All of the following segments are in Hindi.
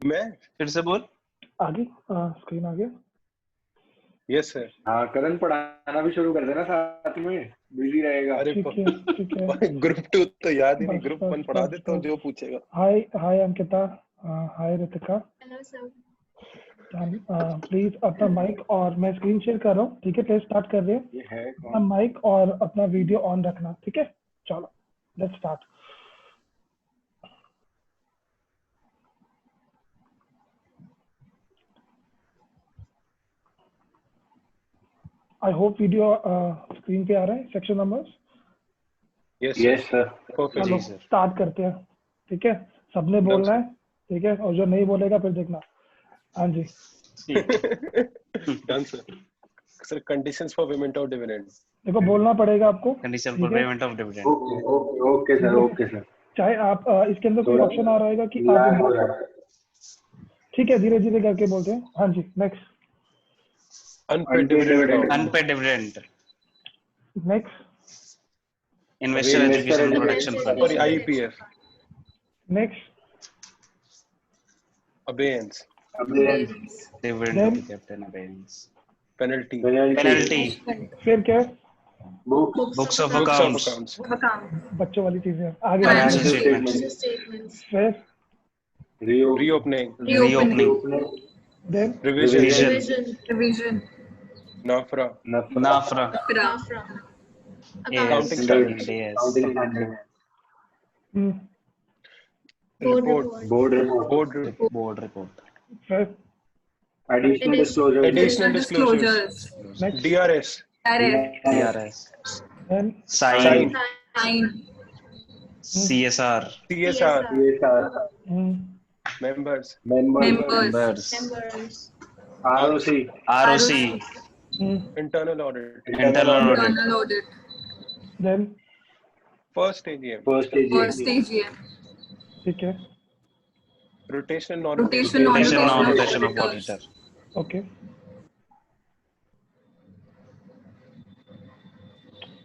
मैं फिर से बोल। आगे स्क्रीन आ गया। Yes sir. हाँ करण पढ़ाना भी शुरू कर देना साथ में, बिजी रहेगा। अरे ठीक है ठीक है। ग्रुप 2 तो याद ही नहीं, बस, ग्रुप बस, 1 पढ़ा बस, देता हूँ बस। जो पूछेगा। Hi hi Ankita, hi Ritika. Hello sir. Please अपना माइक और मैं स्क्रीन शेयर कर रहा हूँ, ठीक है? टेस्ट स्टार्ट कर रहे हैं। ये है अपना कौन? माइक और अपना वीडियो ऑन रखना, ठीक है? चलो let's start. I hope video screen पे आ रहा है। Section numbers yes sir. Perfect चलो सर। स्टार्ट करते हैं, ठीक है? सबने बोलना है, ठीक है? और जो नहीं बोलेगा फिर देखना। हाँ जी done sir. Sir conditions for payment of dividend. देखो बोलना पड़ेगा आपको, कंडीशन ठीक फॉर है? Payment of dividend. Okay sir, okay sir. चाहे आप इसके अंदर कोई थोड़ा ऑप्शन आ रहेगा कि लैग हो आप, रहा है। ठीक है धीरे धीरे करके बोलते हैं। हाँ जी next unpaid dividend. Unpaid dividend. Next investor education production sorry fund. IPF. Next abeyance. Dividend Then- to the capital abeyance. Penalty. Penalty. फिर क्या है? Books of books of accounts. Accounts. बच्चों वाली चीजें आगे। Financial Financial statements. फिर रीओपनिंग। रीओपनिंग। Then Revision. नाफरा। नाफ्रा। Accounting standards. Report. Board report, board report. फिर additional disclosure, Additional disclosures. Next DRS. DRS। Then sign. Sign. CSR। CSR. Members. Members. ROC, ROC। Internal audit. Internal audit. Then First AGM. First AGM. ठीक है Rotational Rotation, non-rotational. Rotation non-rotation non of rotation of auditors. Auditor. Okay.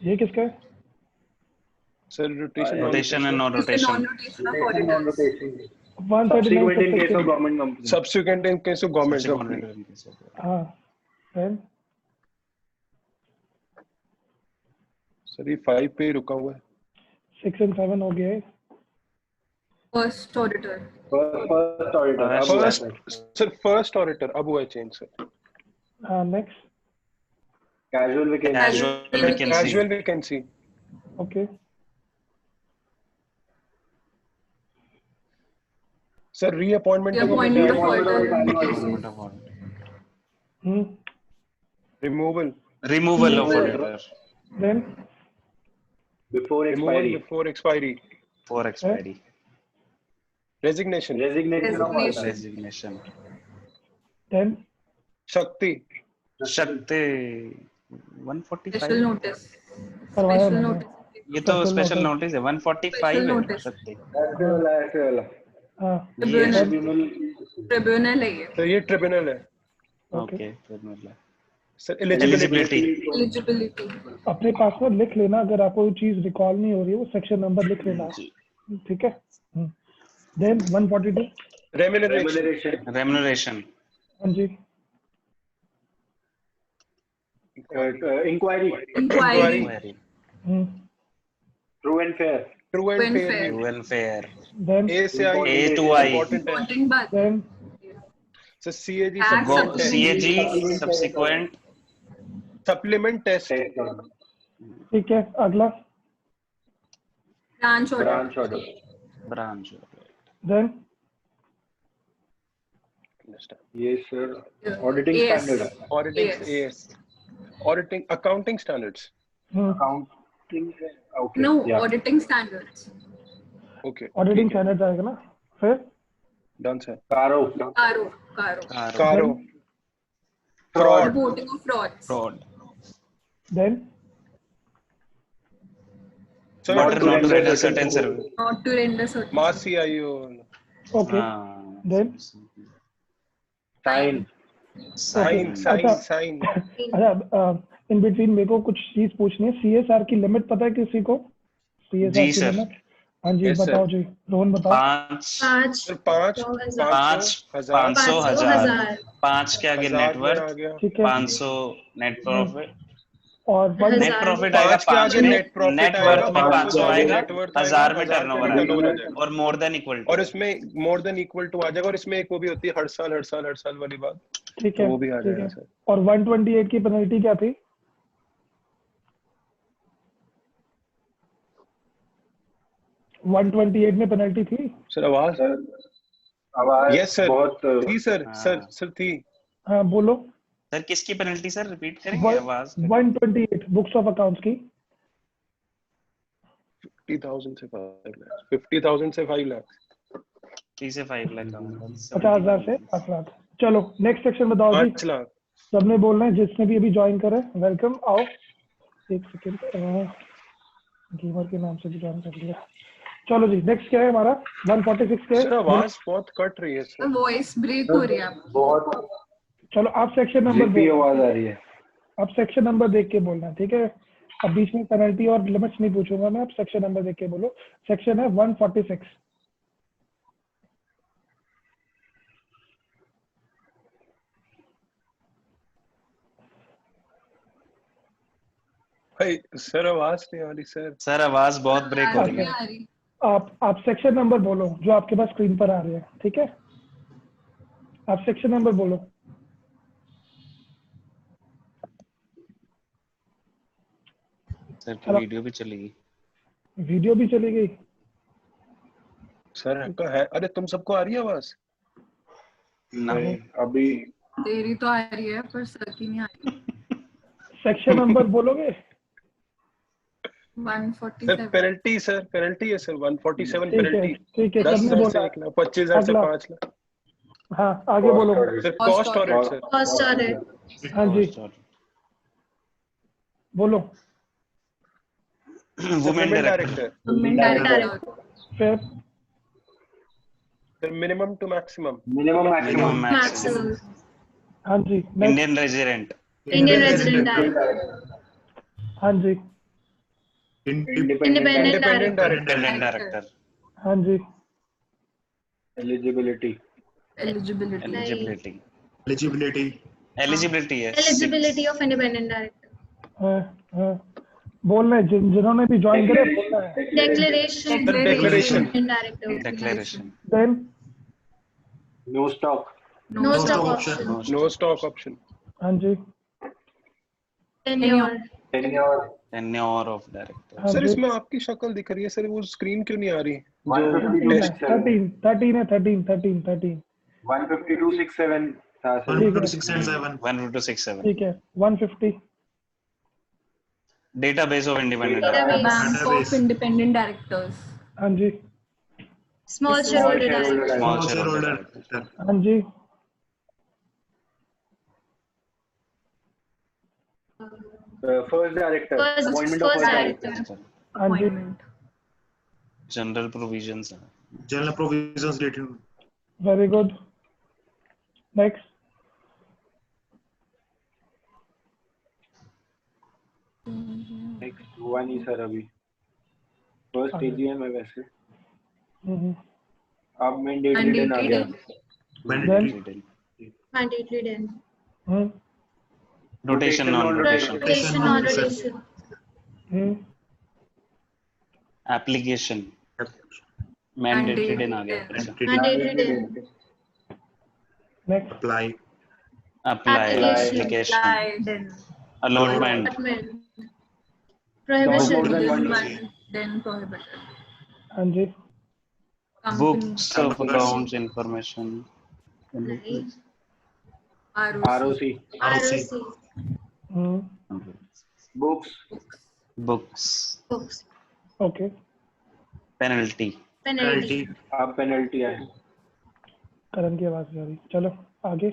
ये किसका है? Sir, rotation rotation and non rotation. Non-rotation of auditors. Subsequent in case of non-rotation। government company. Subsequent in case of government company. हाँ देन सर ये 5 पे ही रुका हुआ है। 6 and 7 हो गया है। First auditor. First auditor, अब हुआ first sir. Sir first auditor अब हुआ है change sir. Next Casual vacancy, casual vacancy. Casual vacancy. Okay. Sir reappointment Reappointment of Reappointment auditor. Removal. Removal of auditor then before removal expiry, before expiry. For expiry. Resignation. resignation of auditor. Resignation. Then शक्ति। शक्ति Special 145। notice. करवाया Special मैंने। notice. ये तो Special स्पेशल notice। नोटिस है। 145 Special है notice. शक्ति। ऐसे वाला। हाँ Tribunal. Tribunal, Tribunal है ये. सर ये ट्रिब्यूनल है। Okay. Okay tribunal. Sir eligibility. Eligibility. अपने पास में लिख लेना, अगर आपको कोई चीज रिकॉल नहीं हो रही है वो सेक्शन नंबर लिख लेना, ठीक है? देन 142। रेम्यूनरेशन। remuneration, remuneration. हाँ जी inquiry, Inquiry. true and fair, true and True and fair. fair. True and fair. Then A से I A to I. Important है। Important बात. Then sir CAG Act go Supplement. CAG subsequent. Supplement test. ठीक है अगला। Branch order. branch order, branch. Then yes sir, auditing AS. standard, auditing Yes. AS. Auditing accounting standards. accounting, okay, No, yeah, auditing standards. Okay auditing standard आएगा ना? फिर done sir. caro, Caro. CARO. Fraud. Reporting of frauds. Fraud. Then sir Not to render certain service. Not to render certain. मास सीआईओ। ओके। हाँ। देन sign, साइन साइन अच्छा। साइन। अच्छा इन बिटवीन मेरे को कुछ चीज पूछनी है। सीएसआर की लिमिट पता है किसी को? सीएसआर जी, की सर। लिमिट हाँ जी Yes, sir. बताओ जी, रोहन बताओ। 5 5 सर 5 5 500 500 हजार 500,000 5 के आगे 1000 नेटवर्थ आ गया। ठीक है 500 नेट प्रॉफिट और वन नेट प्रॉफिट आएगा 5 के 5 आगे में नेट प्रॉफिट नेट आएगा, वर्थ में 500 आएगा, नेटवर्थ 1000 में 1000 टर्नओवर में टर्नओवर आ आएगा जाएगा। और मोर देन इक्वल टू और इसमें मोर देन इक्वल टू आ जाएगा, और इसमें एक वो भी होती है हर साल वाली बात, ठीक तो है वो भी आ ठीक जाएगा है। सर। और 128 की पेनल्टी क्या थी? 128 में पेनल्टी थी? सर आवाज आवाज यस सर बहुत थी सर, हाँ। सर थी। हाँ बोलो। सर किसकी पेनल्टी सर रिपीट करेंगे आवाज 128 बुक्स ऑफ अकाउंट्स की। 50,000 से 5 लाख, 50,000 से 5 लाख, 3 से 5 लाख 50,000 से 5 लाख। चलो नेक्स्ट सेक्शन बताओ जी। 5 लाख। सबने बोलना है, जिसने भी अभी ज्वाइन करे वेलकम। आओ एक सेकेंड, गेमर के नाम से भी ज्वाइन कर लिया। चलो जी नेक्स्ट क्या है हमारा? 146 के सर आवाज बहुत कट रही है सर। वॉइस ब्रेक हो रही है आपकी। बहुत चलो आप सेक्शन नंबर जिपी आवाज आ रही है। आप सेक्शन नंबर देख के बोलना, ठीक है? अब बीच में पेनल्टी और लिमिट्स नहीं पूछूंगा मैं, आप सेक्शन नंबर देख के बोलो। सेक्शन है 146। भाई सर आवाज नहीं आ रही सर। सर आवाज बहुत ब्रेक हो रही है। आ रही। आप सेक्शन नंबर बोलो जो आपके पास स्क्रीन पर आ रहे हैं, ठीक है? आप सेक्शन नंबर बोलो। सर की वीडियो भी चलेगी। वीडियो भी चली गई। सर आपका है, अरे तुम सबको आ रही है आवाज? नहीं अभी देरी तो आ रही है पर सर की नहीं आ रही। सेक्शन नंबर बोलोगे? सर 147 पेनल्टी, सर पेनल्टी है सर 147 ठीक है पेनल्टी। ठीक है, 10,000 सबने से बोला। 1 लाख, 25,000 से अगला। 5 लाख। हाँ आगे बोलो। Sir cost audit sir. First आ रहा है। हाँ जी बोलो। वुमेन डायरेक्टर डायरेक्टर फिर sir minimum to maximum. Minimum minimum maximum maximum हाँ जी next. Indian resident Indian resident director हाँ जी independent independent director Indian director हाँ जी एलिजिबिलिटी एलिजिबिलिटी एलिजिबिलिटी एलिजिबिलिटी है एलिजिबिलिटी ऑफ इंडिपेंडेंट डायरेक्टर हाँ हाँ बोलना है, जिन्होंने भी ज्वाइन करे बोलना है। Declaration Declaration. Director declaration then no stock no stock option no stock option. हाँ जी टेन्योर टेन्योर ऑफ डायरेक्टर हाँ सर जी इसमें आपकी शक्ल दिख रही है सर, वो स्क्रीन क्यों नहीं आ रही? 13 है 13 15267 था सर। 15267 ठीक है 150 database of independent bank of independent directors हाँ जी small share holder small share holder हाँ जी first director appointment of first director हाँ जी general provisions very good next next हुआ नहीं सर अभी। फर्स्ट एजीएम है वैसे। अब मैंडेट रिटर्न आ गया। Mandatory den rotation non rotation rotation non rotation application mandatory den आ गया mandatory den next apply application application then allotment prohibition then prohibited हाँ जी books of accounts information ROC ROC books books okay penalty अब पेनल्टी है। करण की आवाज आ रही। चलो आगे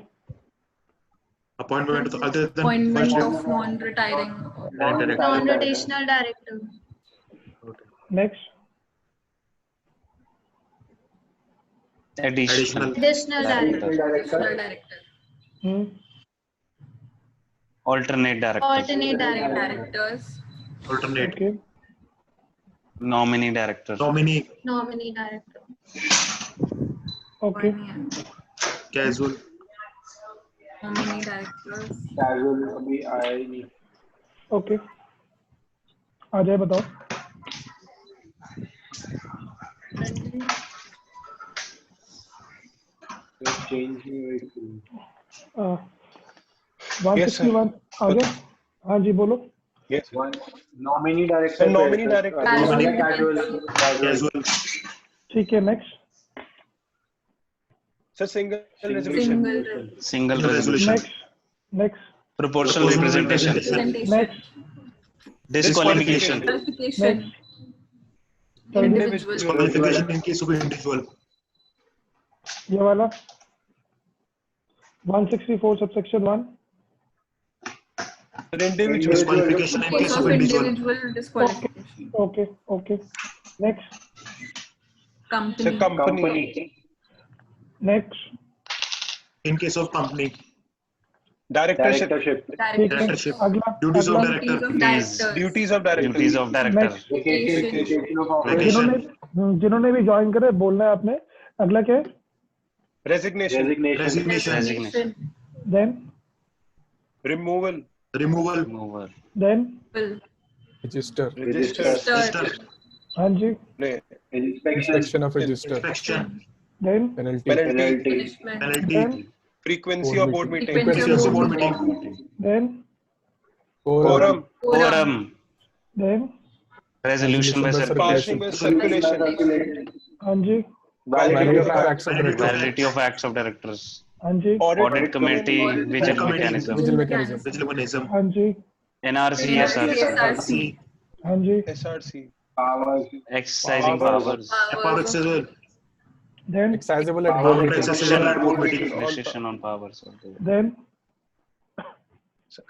appointment of non-retiring non-rotational director next additional additional director alternate director alternate directors okay Nominee director. Nominee. Nominee director. Okay. Casual. Nominee directors. Casual अभी आया ही नहीं. Okay. अजय बताओ. Change नहीं हुई. 161 आगे. हाँ जी बोलो. Yes. One nominee director. Nominee director. Casual. ठीक है next. Sir, single resolution. Single resolution. Next. Proportional representation. Next. Disqualification. Qualification. Individual. Qualification in case of individual. ये वाला 164 subsection 1. Individual. Disqualification in Case case of of individual. individual disqualification. Okay. Next. Company. Sir, company. Next. In case of company. Directorship. ठीक है. Directorship. अगला. Duties of अगला. Duties of Please. directors. Duties of director. Duties of director. Next. Vacation. जिन्होंने भी ज्वाइन करे बोलना है आपने. अगला क्या है? Resignation. Resignation. Then. Removal. Mover. Then. Will. Register. Register. हाँ जी. Inspection of register. Inspection. Then. Penalty. Punishment. Penalty. Then. Frequency of board meeting. Frequency of board meeting. Then. Quorum. Quorum. Then. Resolution by Passing circulation. by circulation. हाँ जी. Validity of Acts of director. Validity of acts of directors. हाँ जी. Audit committee. Vigil mechanism. Vigil mechanism. Vigil mechanism. हाँ जी. NRC. SRC. हाँ जी. SRC. Exercising powers. Powers as well. Then. Exercisable at Power board meeting. exercise at board meeting. Restriction on powers. Then.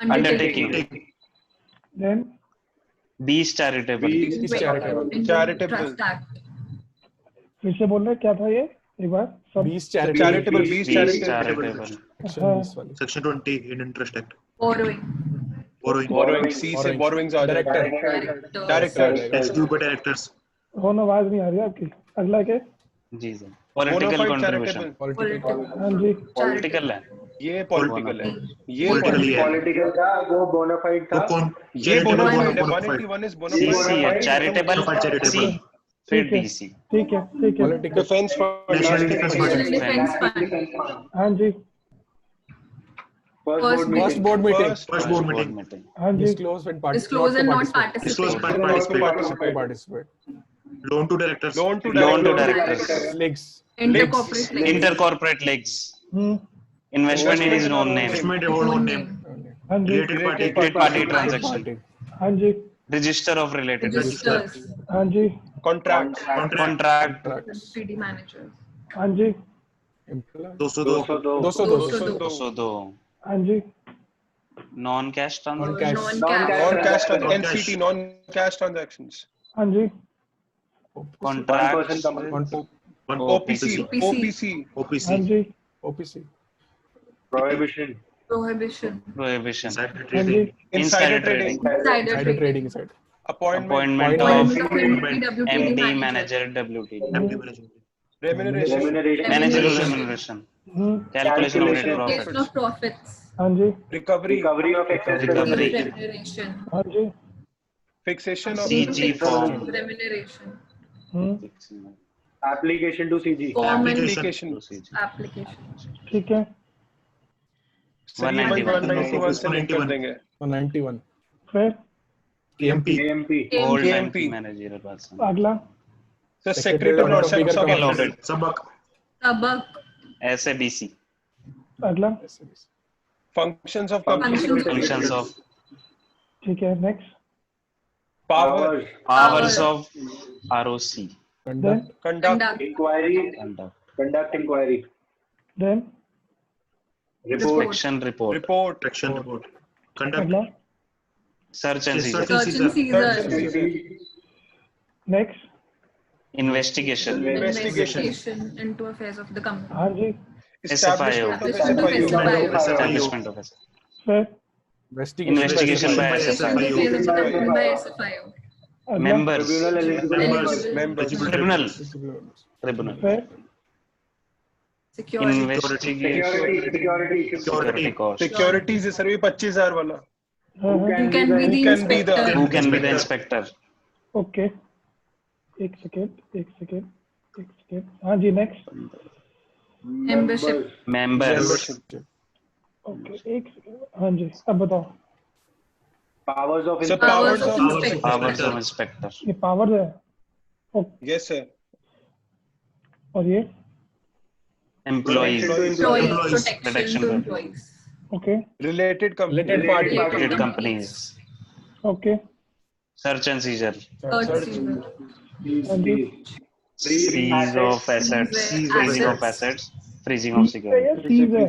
Undertaking. Then. Bees charitable. Is charitable. Charitable. Trust Act. फिर से बोलना क्या था ये एक बार सब. Bees charitable. Charitable. Bees Bees charitable. charitable. Section हाँ. 20 वाली. Section 20 Indian Trust Act. Borrowing. Borrowing. C से borrowings आ जाएगा. Director. Director. Executive by directors. हो ना आवाज नहीं आ रही आपकी. अगला क्या? जी sir. Political Bonafide contribution. charitable. Political. हाँ जी. Political है. ये political है. ये Politically है. पॉलिटिकल था वो बोनाफाइड था. वो कौन? ये Charitable bonafide है. bonafide. 181 is C bonafide. है. Charitable. Charitable. C. फिर DC. ठीक है. Political. Defense fund. National Defense Fund. Defense Fund. हाँ जी. First board meeting. First board meeting. हाँ जी. Disclose and participate. Disclose and not Disclose participate. participate. Participate. Loan to directors. Loan to Loan to directors. directors. Legs. Intercorporate legs. Intercorporate legs. Investment in his own name. Investment in own name. हाँ जी. Related party. Related party transaction. Party. हाँ जी. Register of related registers. Registers. हाँ जी. Contract. Contract. Tracks. 3D managers. हाँ जी. Employee. 202. 202. 202. हाँ जी. Non-cash transaction. Non-cash. Non-cash Non-cash. NCT. Non-cash transactions. हाँ जी. Contracts. OPC. OPC. हाँ OPC. जी. OPC. Prohibition. Prohibition. Prohibition. Insider हाँ trading. Ji. Insider trading. Insider Insider trading. trading side. Appointment. Appointment of of MD, manager, WTD. MD management. Remuneration. Remuneration. Managerial remuneration. Calculation of net Calculation of profits. profits. हाँ जी. Recovery. Recovery of excess Recovery. Remuneration. हाँ जी. Fixation of CG form. Remuneration. Application to CG. Form and application. application. ठीक है. 191 से link कर देंगे. 191. फिर KMP. AMP. Old KMP. time managerial person. अगला. So secretary or Bigger sub audit. Sabak. Tabak. SABC. अगला. functions of company. Functions of ठीक है. Next. Power. powers of ROC. Conduct. Conduct. Inquiry. Conduct. Conduct inquiry. Then. Report. Inspection report. Report. Action report. Conduct. अगला. Search and seizure. Search and seizure. Next. Investigation. Investigation into affairs of the company. हाँ जी. SFIO. Establishment of Establishment of SFIO. फिर Investigation. Investigation by Investigation SFIO. into affairs of the company by SFIO. अगला members, Tribunal eligible members, tribunal, फिर Security. investigation, security cost. Securities है सर ये 25,000 वाला. हाँ, हाँ, Who can be the Who can be the- inspector? Who can be the inspector? Okay एक सेकेंड हाँ जी नेक्स्ट Membership. Members, ओके एक सेकेंड हाँ जी अब बताओ Powers of Sir, Powers of of inspector. powers of inspector, ये पावर है Yes sir. और ये employees, Employees. Protection. Protection to employees. Okay Related company. Related party. related companies, okay search and seizure, Third season. हाँ जी seize of assets, Seize freezing of assets, freezing of security, seize है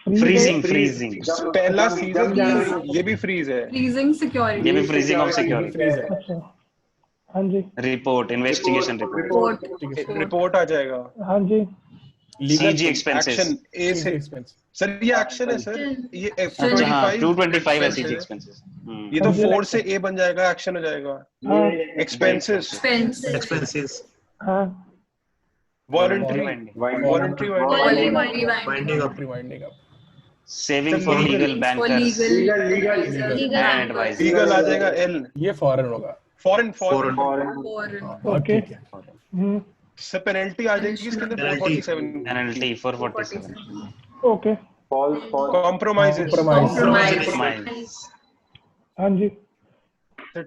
freezing, freezing, पहला सीजन ये भी फ्रीज है. Freezing security. ये भी freezing of security, Freeze है. अच्छा हाँ जी report, investigation report, Report. Report आ जाएगा. हाँ जी Legal CG expenses. Action A से expense. सर ये एक्शन है सर. ये अच्छा हाँ 225 है CG expenses. ये तो 4 से ए बन जाएगा एक्शन हो जाएगा. हाँ एक्सपेंसेस expenses. हाँ voluntary voluntary Winding up. Rewinding up. saving for legal For bankers legal. and advisors. Legal आ जाएगा एल. ये foreign होगा. Foreign Foreign. Foreign. ओके से पेनल्टी आ जाएगी इसके अंदर 447. Penalty 447. Okay False. Compromises. Compromise. हाँ जी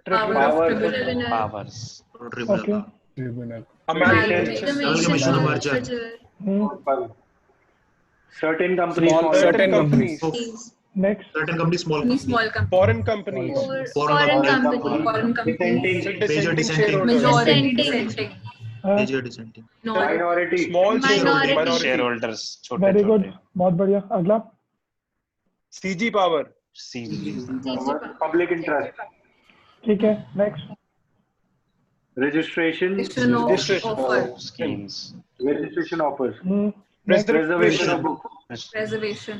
Power of tribunal. Powers. Okay Tribunal. Amalgamation of merger. Certain companies. Certain companies. Next Certain companies. Small. Any small company. Foreign companies. Foreign company. Foreign company. Major dissenting. Majority dissenting. Major dissenting. Minority. Minority. Small Minority shareholders. छोटे वेरी गुड छोटे. बहुत बढ़िया अगला CG power. CG. Public interest. ठीक है next Registration. Registration of offer. Schemes. Registration offers. Reservation. Reservation of book. Reservation.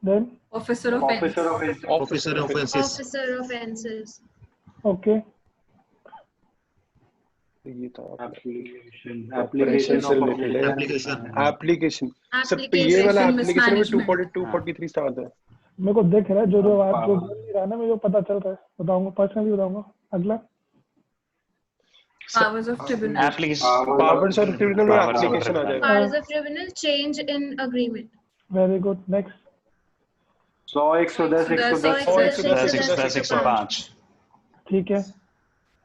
Then Officer of Officer of Officer offenses. Okay ये तो application. Application से of related है. Application. एप्लीकेशन. सब ये वाला एप्लीकेशन में 242-43 स्टार्ट है. मेरे को दिख रहा है जो जो आप जो बोल नहीं रहा ना मेरे को पता चल रहा है बताऊंगा पर्सनली बताऊंगा अगला Powers of tribunal. Application. Powers और ट्रिब्यूनल में Powers of एप्लीकेशन आ जाएगा. Powers of tribunal change in agreement. Very good next 100, 110, 110. 105. ठीक है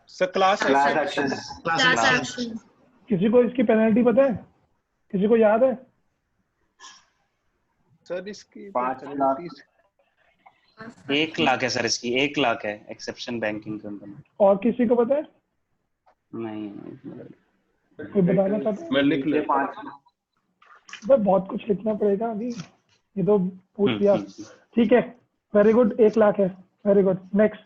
sir class Class action. action. Class action. किसी को इसकी पेनल्टी पता है किसी को याद है सर इसकी 5 लाख. 1 लाख है सर इसकी 1 लाख है एक्सेप्शन बैंकिंग कंपनी. और किसी को पता है नहीं कोई बताना चाहता है मैं लिख ले. 5. बस बहुत कुछ लिखना पड़ेगा अभी ये तो पूछ लिया ठीक है वेरी गुड 1 लाख है very good next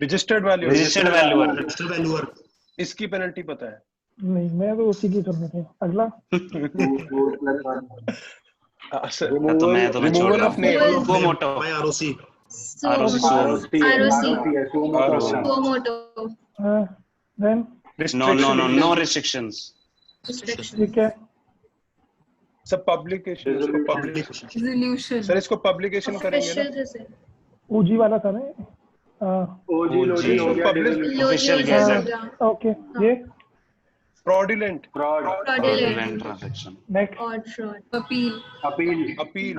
registered value. Registered valuer. Registered valuer. इसकी पेनल्टी पता है. नहीं मैं तो उसी की करनी थी अगला सर तो मैं छोड़ रिमूवल रहा ऑफ नेम. हूँ. Quo moto. By ROC. ROC. Quo moto. हाँ देन No restrictions. ठीक है सब पब्लिकेशन. Resolution. सर इसको पब्लिकेशन करेंगे ना. ओजी वाला था ना OG loading हो गया. Official gazette. ओके ये fraudulent. Fraud. Fraudulent transaction. Next Odd fraud. Appeal. Appeal.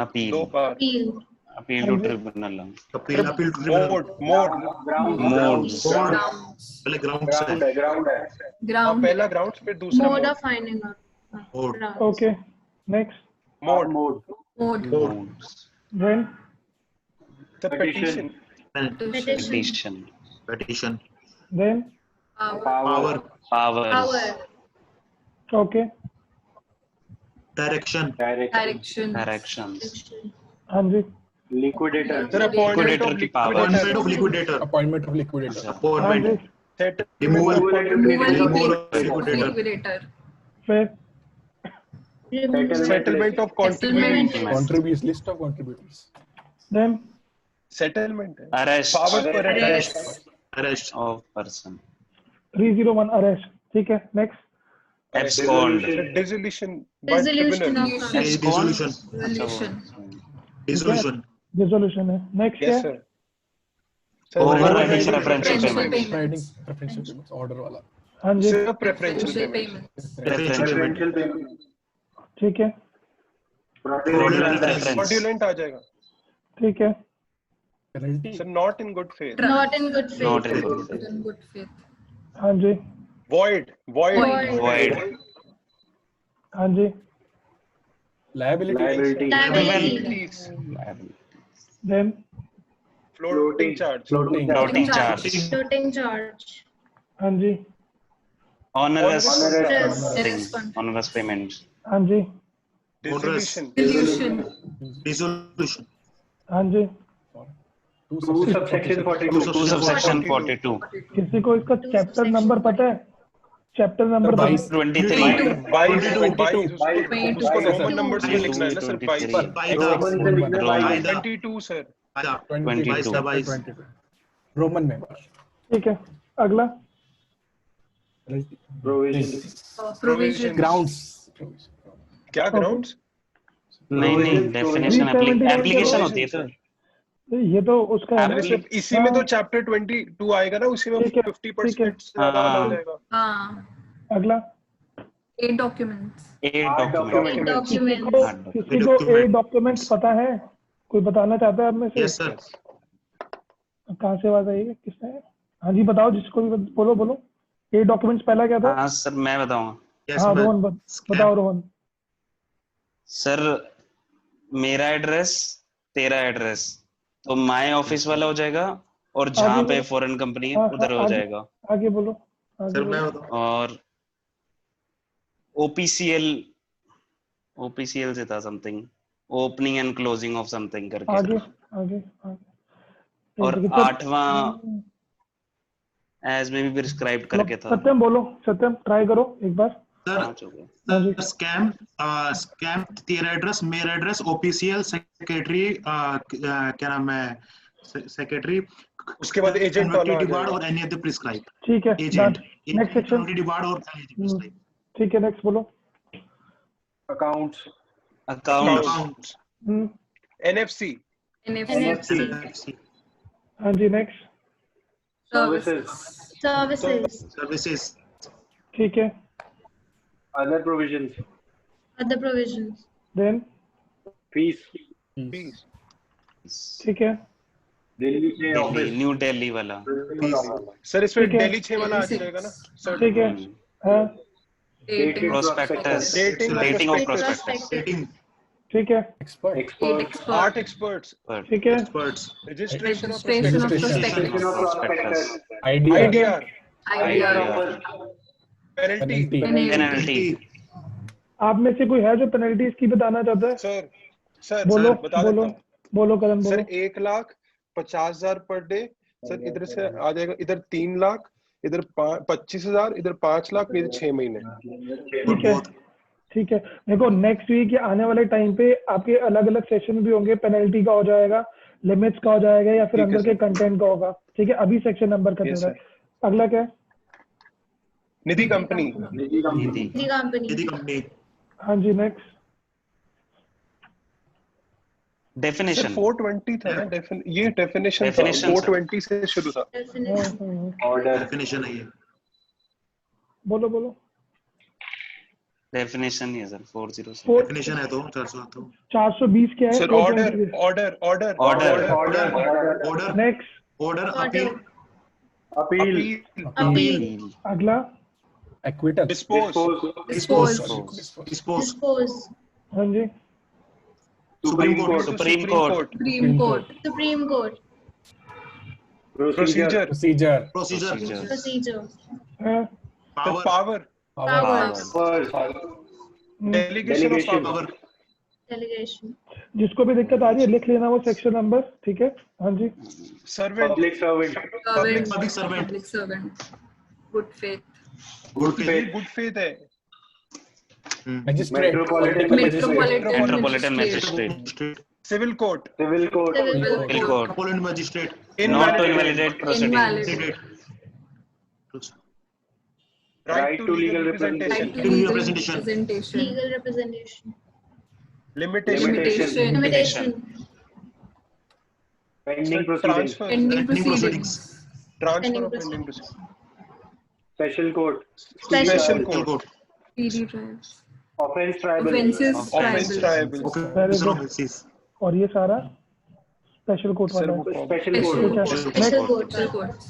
Appeal 2 बार. Appeal. Appeal to tribunal. Appeal to tribunal. Mode. Modes. Grounds. पहले grounds है. Ground है. Ground. पहला ग्राउंड फिर दूसरा Mode mode. of finding out. Mode. Grounds. Okay next mode. Mode. Modes. Then the petition. Petition. Petition. Then Power. Powers. Power. Okay Direction. Direction. Directions. हाँ जी Liquidator. Sir appointment Liquidator of की power. Appointment of liquidator. Appointment of liquidator. हाँ Appointment. Ji Removal. Removal of liquidator. liquidator. फिर settlement of contribution. Settlement. Contributors. List of contributors. Then settlement है, arrest power for arrest, Arrest. Of person, 301 arrest, ठीक है next. Abscond, dissolution bye Dissolution tribunal, of power. Dissolution. Resolution. Dissolution. Dissolution है नेक्स्ट यस है। Sir. Overriding Overriding preferential preferential payment, Providing preferential payments, order वाला. हाँ जी सिर्फ preferential Preferential payment, payments. Preferential Preferential payment. ठीक है fraudulent preference, फ्रॉडुलेंट आ जाएगा ठीक है Penalty. Sir, not in good faith, Not in good faith. not in good faith, In good faith. हाँ जी वॉइड void, हाँ जी Liability. Liability. Liability. देन floating charge, Floating. floating charge, Floating charge. हाँ जी onerous Onerous. onerous payments, हाँ जी डिसोल्यूशन, Dissolution. Dissolution. हाँ जी। Two subsection 42. to subsection 42, किसी को इसका चैप्टर नंबर पता है? Chapter number 22. 23, 22 उसको रोमन नंबर्स में लिखना है ना सर, 22 Roman से लिखना है Roman. 22 सर, आजा. 22. 22. Roman में. ठीक है अगला Provision. Provision. Grounds. क्या ग्राउंड्स? नहीं डेफिनेशन एप्लीकेशन होती है सर, ये तो उसका है ना। मतलब इसी में तो चैप्टर 22 आएगा ना, उसी में ठीक है, 50% से हाँ। ज्यादा आ जाएगा। हाँ. अगला 8 documents. 8 Document. documents, किसी को ए डॉक्यूमेंट्स पता है? कोई बताना चाहता है आप में से? Yes sir. कहाँ से आवाज आई है? किसने? हाँ जी बताओ, जिसको भी बोलो। ए डॉक्यूमेंट्स पहला क्या था? हाँ सर मैं बताऊंगा Yes हाँ sir. रोहन बताओ रोहन। सर, मेरा एड्रेस, तेरा एड्रेस, तो माय ऑफिस वाला हो जाएगा, और जहाँ आगे पे बोलो। फॉरेन कंपनी है हाँ, उधर हो आगे- जाएगा, आगे बोलो आगे सर मैं बोलो। बताऊं. और ओपीसीएल से था something, opening and closing of something आगे करके, आगे आगे और एक- 8वां एज में भी प्रिस्क्राइब करके था। सत्यम बोलो, सत्यम ट्राई करो एक बार। सर पांच हो गए। हाँ जी। स्कैम तेरा एड्रेस, मेरा एड्रेस, ओपीसीएल, सेक्रेटरी, क्या नाम है, सेक्रेटरी, उसके बाद एजेंट वाला आ डिबार्ड जाएगा। और एनी अदर प्रिस्क्राइब ठीक है एजेंट, नेक्स्ट सेक्शन। डिबार्ड और एनी अदर प्रिस्क्राइब. ठीक है नेक्स्ट बोलो। Accounts. Account, NFC, NFC. हाँ जी नेक्स्ट। Services. Services. सर्विसेज. ठीक है Other provisions. Other provisions. Then Fees. ठीक है Delhi से दिल्ली, office. न्यू दिल्ली वाला, सर इसमें ठीक है। दिल्ली 6 वाला आ जाएगा ना सर। ठीक है हाँ Dating. Prospectus, Dating dating of Prospectus. Prospectus, rating. ठीक है Expert. Expert. आर्ट एक्सपर्ट्स, ठीक है experts. Registration of Registration of Registration. prospectus. Prospectus, Idea. IDR, IDR. Penalty. Penalty. Penalty, आप में से कोई है जो पेनल्टीज की बताना चाहता है? सर सर बोलो सर बता बोलो देता हूँ बोलो करण सर, बोलो। 1,50,000 पर डे सर, इधर से आ जाएगा, इधर 3 लाख, इधर 25,000, इधर 5 लाख, इधर 6 महीने। ठीक है ठीक है। देखो नेक्स्ट वीक या आने वाले टाइम पे आपके अलग अलग सेशन भी होंगे। पेनल्टी का हो जाएगा, लिमिट्स का हो जाएगा, या फिर ठीक है अंदर के सर। कंटेंट का होगा। ठीक है अभी सेक्शन नंबर कर Yes, दे रहा है। अगला क्या है? निधि कंपनी, निधि, The company. यदि कंपनी. हाँ जी नेक्स्ट। सर डेफिनेशन, 420 था ना, ये डेफिनेशन था, Definition, sir. 420 से शुरू था। Definition. Order. डेफिनेशन है ये. बोलो बोलो। डेफिनेशन ही है सर, 407, डेफिनेशन है तो 400 तो. 420 क्या है? Sir order order order Order. Order. Next order. Order. Appeal. Appeal. अगला Acquittal. Dispose, Dispose. Dispose. Dispose. हाँ जी supreme court. Supreme court, Supreme Court. Supreme Court. Procedure, Procedure. Procedure. Procedure. हाँ, power. Power, Powers. Powers. Delegation of Delegation. Power. Delegation. जिसको भी दिक्कत आ रही है लिख लेना वो सेक्शन नंबर। ठीक है हाँ जी servant, Public servant. Servant. Public servant. Public servant. Good faith. Good faith. Good faith है। Magistrate. Metropolitan Metropolitan Magistrate. Civil court. Civil court. Civil court. Metropolitan Magistrate. Not to invalidate proceedings. Invalid. Right to legal representation. Right to legal representation. Legal representation. Limitation. Limitation. Pending proceedings. Transfer. Pending Pending proceedings. Transfer Pending of pending proceedings. Special court. Special Court. court. PD trials. Offense tribal. Offenses Offense tribal. tribal. Offense of offenses. और ये सारा स्पेशल कोर्ट Sir, वाला वो है Special ठीक court. है Special court. Special courts.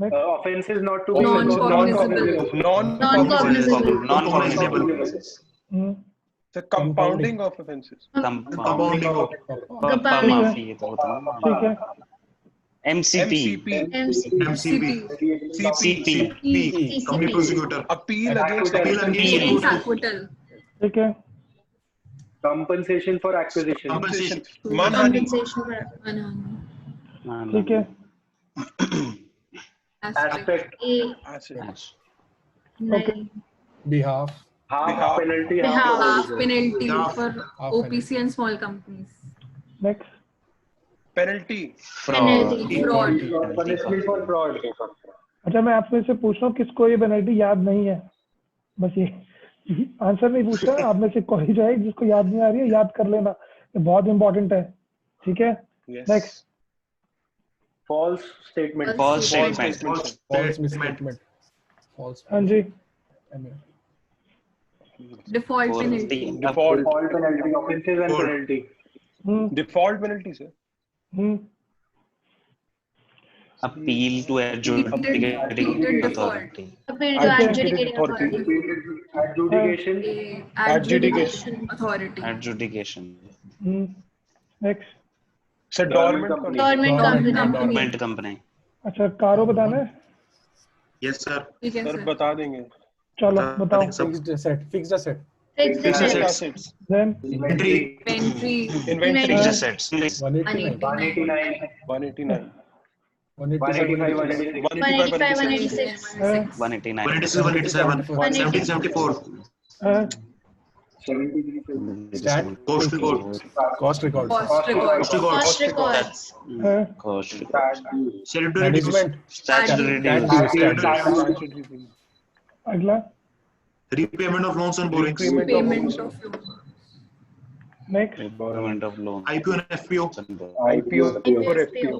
Offenses not to be Non-cognizable. Non-cognizable. Non-cognizable. The compounding of offenses. Compounding of माफी ये तो होता है ना। ठीक है MCP. MCP. CP. Company prosecutor. Appeal against Appeal against Acquittal. ठीक है compensation for acquisition. Compensation. Manhani. Compensation for ठीक है Aspect. Assets. Okay. Behalf. Half penalty. Half penalty Half. for OPC and small companies. Next Penalty. penalty. Fraud. Punishment for fraud. अच्छा मैं आपसे से पूछ रहा हूँ किसको ये पेनल्टी याद नहीं है बस ये आंसर नहीं पूछ रहा आप में से कोई जाए जिसको याद नहीं आ रही है याद कर लेना ये बहुत इंपॉर्टेंट है ठीक है Yes. Next False statement. False statement. False misstatement. False. हाँ जी Default penalty. Default. Default penalty. Offenses and penalty. Default penalty, sir. Appeal to adjudicating authority. Appeal to adjudicating authority. Adjudication. Adjudication authority. Adjudication. Next Sir, dormant company. Dormant company. Government company. अच्छा कारो बताना है Yes, sir. ठीक है Sir, सर. बता देंगे. चलो बताओ Fixed asset. Fixed asset. Fixed Fixed assets. assets. Then Inventory. Inventory. Inventory. Fixed assets. 189. 189. 189. 185. 186. 185. 186. 189. 187. 1774. Stat. Coast record. Cost record. Cost record. Cost records. Cost. Statutory dues. Management. Statutory Stat dues. dues. अगला Repayment of loans and borrowings. Payment of loan. Next Repayment of loan. IPO and FPO. IPO or FPO.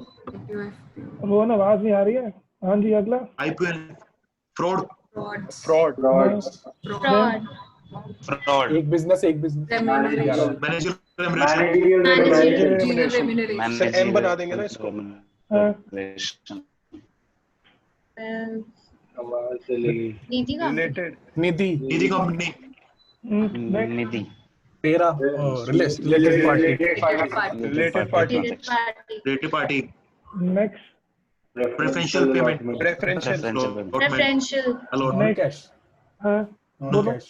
Rohan आवाज नहीं आ रही है हाँ जी अगला IPO and fraud. Frauds. Fraud. Fraud. Fraud. एक business Remuneration. Managerial remuneration. Managerial remuneration. Sir, M बना देंगे ना इसको. Remuneration. नीति का Related. निधि Nidhi company. Next Nidhi. तेरा related party. Related party. related party. Related party. Next Preferential payment. Preferential. Preferential payment. Preferential. Allotment. Non cash. हाँ Non cash.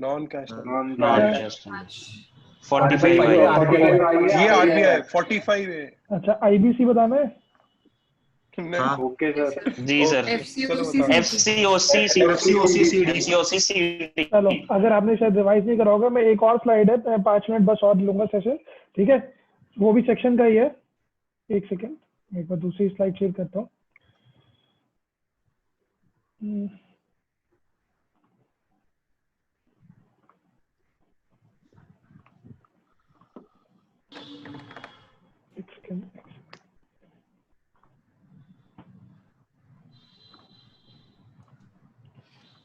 Non-cash. Non-cash. 45 ये RBI 45 है. अच्छा आईबीसी बताना है नहीं. Okay, sir. जी सर. FCOC. FCOC. चलो अगर आपने शायद रिवाइज नहीं करा होगा मैं एक और स्लाइड है मैं 5 मिनट बस और लूंगा सेशन ठीक है वो भी सेक्शन का ही है एक सेकंड एक बार दूसरी स्लाइड शेयर करता हूँ एक सेकंड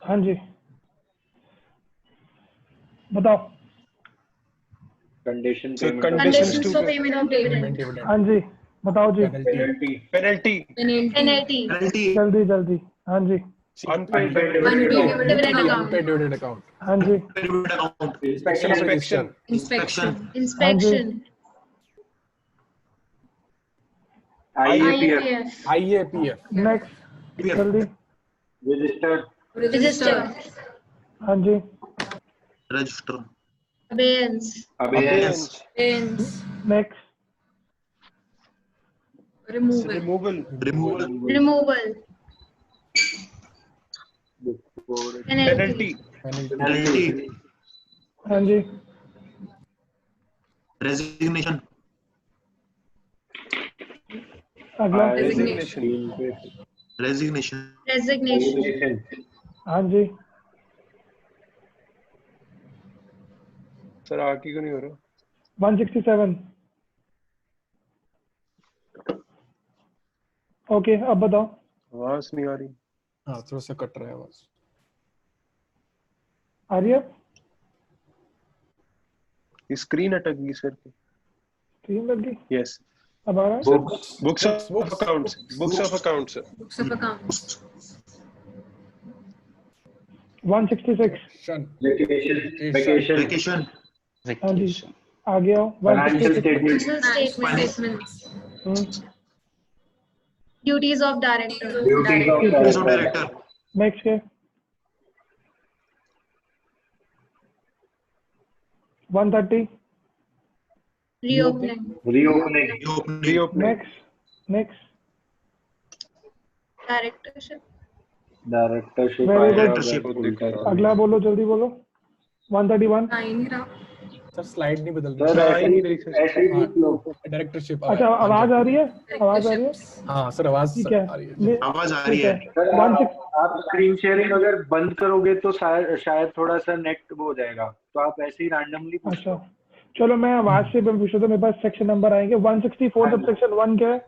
हाँ जी बताओ Condition So, payment. conditions Conditions to for payment of dividend. Dividend. हाँ जी बताओ जी Penalty. Penalty. Penalty. Penalty. जल्दी जल्दी हाँ जी Unpaid. Unpaid dividend account. Unpaid dividend account. हाँ जी Dividend account. Inspection of register. Inspection. Inspection. IAPF. IAPF next जल्दी Registered. Register. हाँ जी Register. Abeyance. Abeyance. Abeyance. Next Removal. Removal. Removal. Removal. Penalty. Penalty. Penalty. हाँ जी, रेजिग्नेशन अगला। Resignation. Resignation Resignation. हाँ जी, सर आगे क्यों नहीं हो रहा? 167। ओके, अब बताओ। आवाज नहीं आ रही। हाँ थोड़ा सा कट रहा है आवाज। आ रही है? स्क्रीन अटक गई सर की। स्क्रीन लग गई? यस अब आ रहा है? Books of accounts Books of accounts. 166। Vacation. Vacation हाँ जी, Vacation. आगे आओ। Financial 166। statement. Financial statements. Duties of director. Duties of duties of director. Director next है 130। Reopening. Reopening. Reopening next Directorship. Directorship. Very good. Directorship अगला बोलो, जल्दी बोलो। 131। Nine रहा. सर स्लाइड नहीं बदल Sir, रही। ऐसे ही पूछ लो. डायरेक्टरशिप अच्छा, आवाज आ रही है? आवाज आ रही है? Directorships. हाँ सर आवाज ठीक है, आ रही है। आवाज आ रही ठीक है। है। सर 16 आप स्क्रीन शेयरिंग अगर बंद करोगे तो शायद थोड़ा सा नेट वो हो जाएगा, तो आप ऐसे ही रैंडमली पूछ अच्छा, लो. चलो मैं आवाज से पूछा तो मेरे पास सेक्शन नंबर आएंगे। 164 सबसेक्शन 1 क्या है?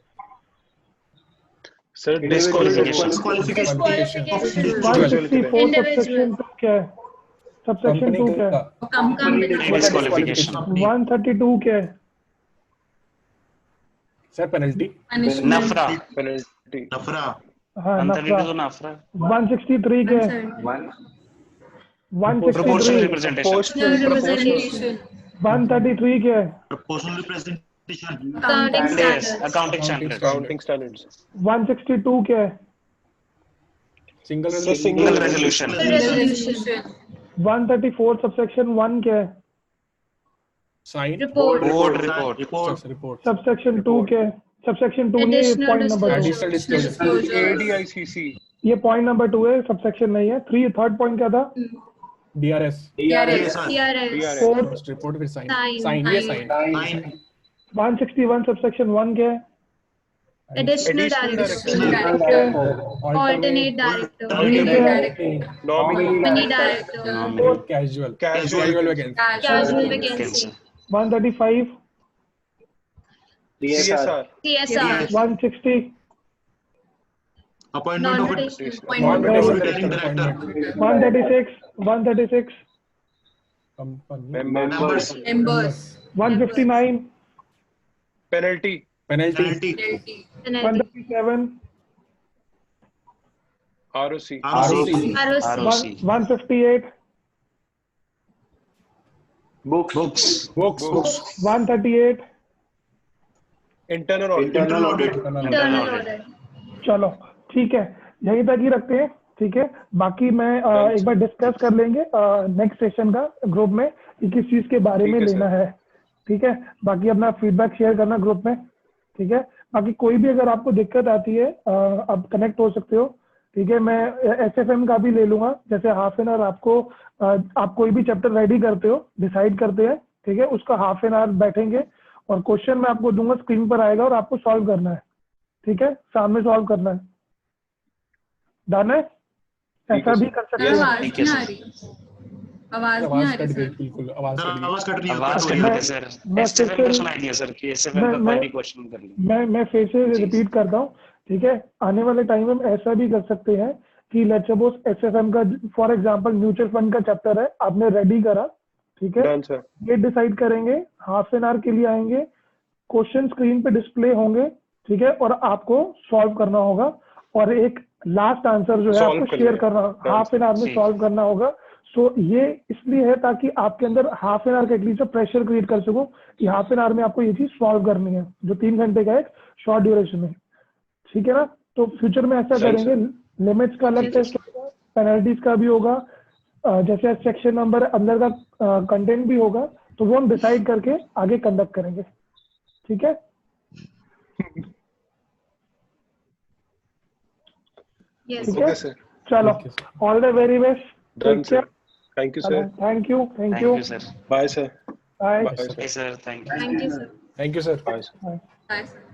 Sir Disqualification. Disqualification Disqualification. 164 Individual. Subsection 2 क्या है? सबसेक्शन कंपनी 2 क्या है? Company. Disqualification. 132 क्या है? सर पेनल्टी। Punishment. Nafra. पेनल्टी। नफरा हाँ, 132 नफरा। तो nafra. 163 क्या है? 170. Proportional 163। representation. Representation. 133 क्या है? Proportional representation Accounting Yes, standards. accounting standards. Counting standards. 162 क्या है? Single Single resolution. Resolution. 134 subsection 1 क्या है? Sign Report. Board report. Report. Subsection 2 क्या है? सबसेक्शन 2 नहीं है, Additional point number 2। Additional disclosure. ADICC. ये पॉइंट नंबर 2 है, सबसेक्शन नहीं है। 3 थर्ड पॉइंट क्या था? DRS DRS. TRS. 4 रिपोर्ट फिर साइन Sign. साइन ये साइन साइन 161 सबसेक्शन 1 क्या है? Additional Additional director. Director. Alternate director. Alternate director. Nominee Nominee director. Nominee. Casual Casual. Vacancy. Casual Vacancy. vacancy. 135 CSR. CSR. 160 appointment of Non-rotational. Retiring director 136 136 company members Members. 159 penalty. Penalty penalty Penalty. 137 ROC. ROC ROC. ROC. 158 books books 138 internal audit. Internal audit Internal audit. चलो ठीक है, यहीं तक ही रखते हैं। ठीक है, बाकी मैं एक बार डिस्कस कर लेंगे नेक्स्ट सेशन का ग्रुप में कि किस चीज के बारे में ठीक है, लेना है। ठीक है, बाकी अपना फीडबैक शेयर करना ग्रुप में। ठीक है, बाकी कोई भी अगर आपको दिक्कत आती है आप कनेक्ट हो सकते हो। ठीक है, मैं एसएफएम का भी ले लूंगा। जैसे हाफ एन आवर आपको आप कोई भी चैप्टर रेडी करते हो, डिसाइड करते हैं, ठीक है, उसका हाफ एन आवर बैठेंगे और क्वेश्चन मैं आपको दूंगा, स्क्रीन पर आएगा और आपको सॉल्व करना है। ठीक है, सामने सॉल्व करना है। डन है? ऐसा भी कर सकते हैं। आवाज ठीक है, नहीं आ सर। रही. आवाज नहीं आ आवाज रही कट गई, सर. बिल्कुल आवाज कट गई। आवाज कट रही है आवाज कट कट रही रही है है सर। मैं एसएफएम फिर का से- सुनाई दिया सर कि एसएफएम का कोई भी क्वेश्चन कर लीजिए। मैं फिर से जी। रिपीट करता हूँ। ठीक है, आने वाले टाइम में हम ऐसा भी कर सकते हैं कि लेट्स सपोज एसएफएम का फॉर एग्जांपल म्यूचुअल फंड का चैप्टर है, आपने रेडी करा। ठीक है, डन सर। ये डिसाइड करेंगे, हाफ एन आवर के लिए आएंगे, क्वेश्चन स्क्रीन पे डिस्प्ले होंगे। ठीक है, और आपको सॉल्व करना होगा और एक लास्ट आंसर जो है Solve आपको कर शेयर लिया। करना, हाफ एन आवर में जी। सॉल्व करना होगा। सो ये इसलिए है ताकि आपके अंदर हाफ एन आवर का एटलीस्ट प्रेशर क्रिएट कर सको कि हाफ एन आवर में आपको ये चीज सॉल्व करनी है, जो 3 घंटे का एक शॉर्ट ड्यूरेशन है। ठीक है ना? तो फ्यूचर में ऐसा Right, करेंगे, लिमिट्स का अलग ठीक है, टेस्ट होगा, पेनल्टीज का भी होगा, जैसे सेक्शन नंबर अंदर का कंटेंट भी होगा, तो वो हम डिसाइड करके आगे कंडक्ट करेंगे। ठीक है, Yes. ठीक ओके है, सर। चलो, ठीक है, all the very best. Done sir. Thank you चलो, sir, thank you thank you sir. Bye sir, bye bye okay sir, sir, thank you. Thank you, sir. Thank you, sir. Bye sir. Bye. Bye, sir.